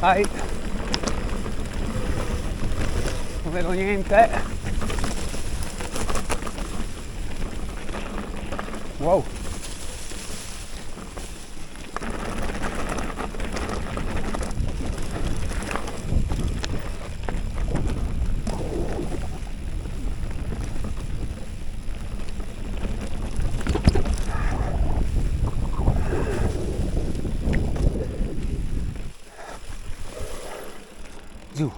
Vai. Non vedo niente. Wow. Giù.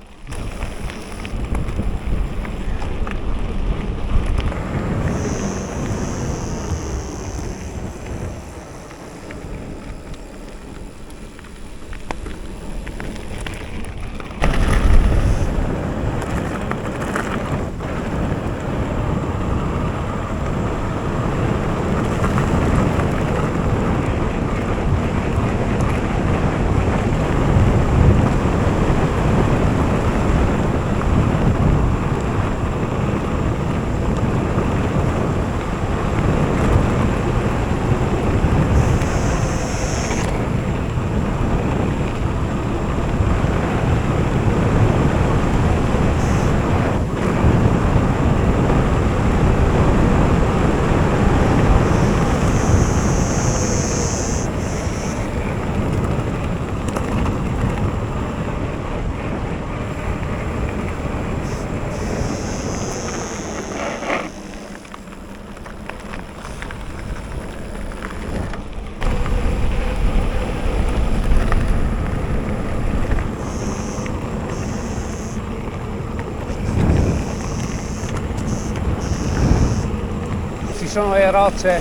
Ci sono le rocce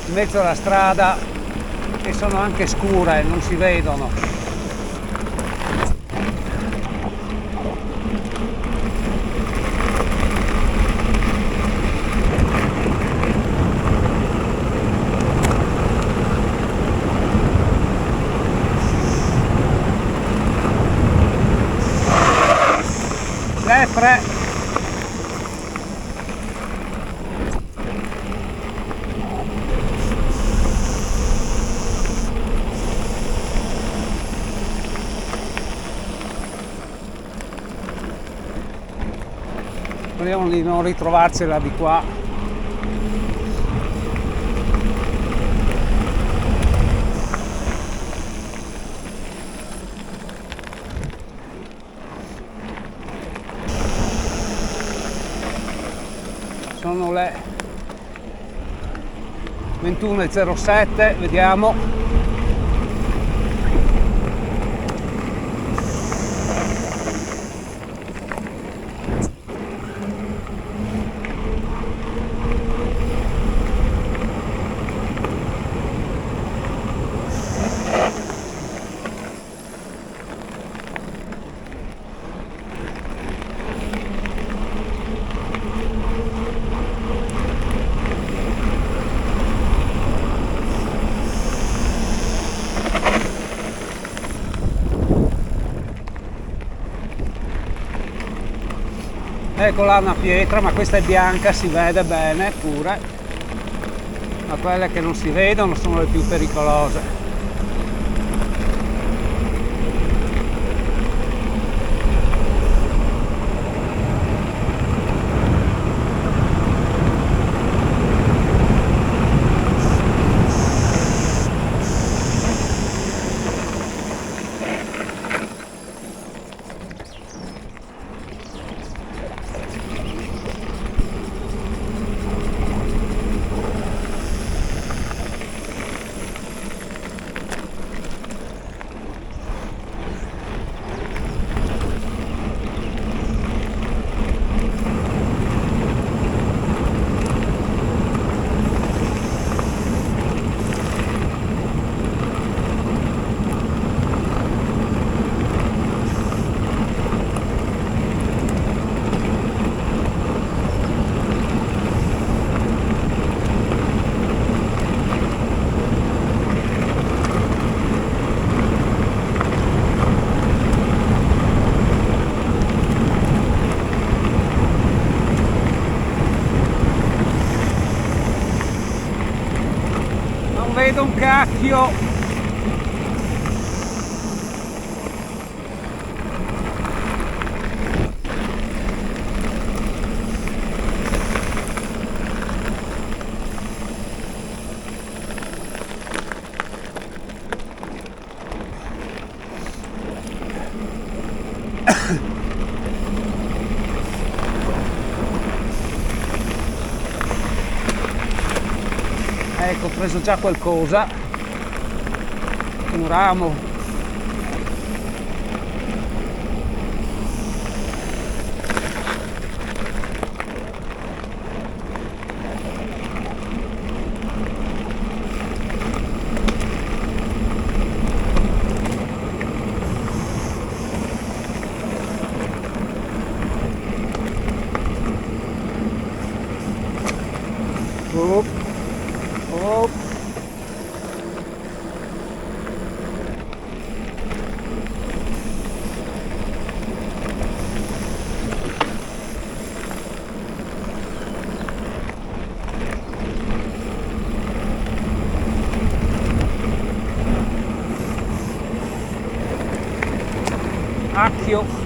in mezzo alla strada e sono anche scure, non si vedono. Lepre. Speriamo di non ritrovarcela di qua. Sono le 21:07, vediamo. Ecco là una pietra, ma questa è bianca, si vede bene pure, ma quelle che non si vedono sono le più pericolose. vedo un cacchio. Ecco, ho preso già qualcosa, un ramo. Op, op. Acchio.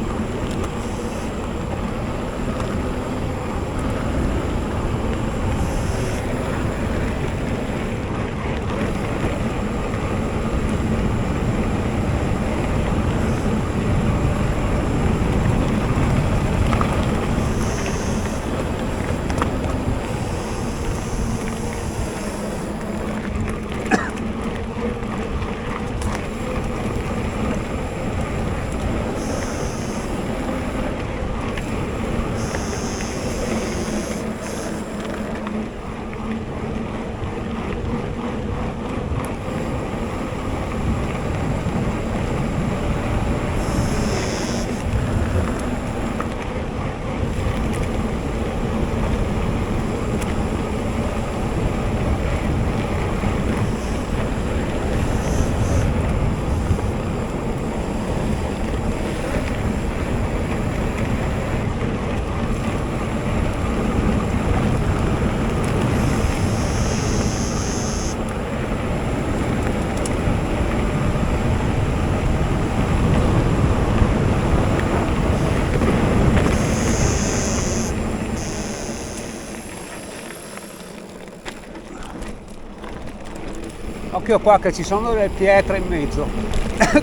Occhio qua che ci sono delle pietre in mezzo,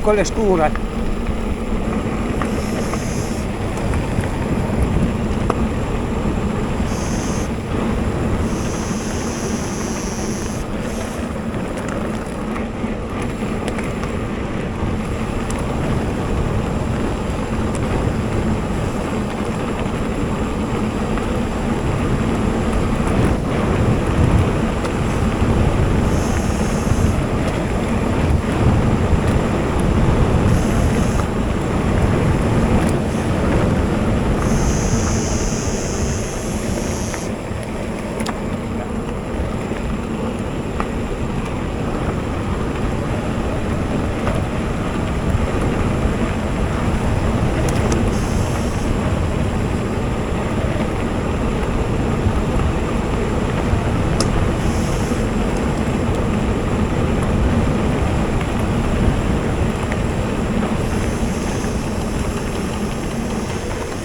quelle scure.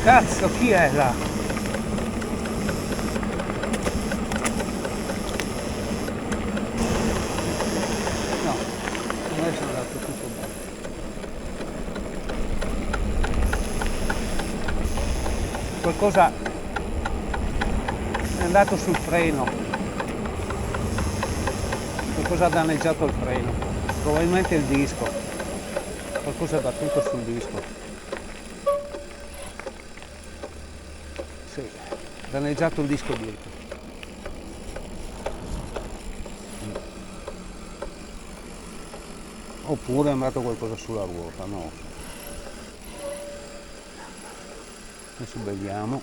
Cazzo, chi è là? No, adesso è andato tutto bene. Qualcosa è andato sul freno. Qualcosa ha danneggiato il freno. Probabilmente il disco. Qualcosa è battuto sul disco. Sì, danneggiato il disco dietro. Oppure è andato qualcosa sulla ruota, no. Adesso vediamo.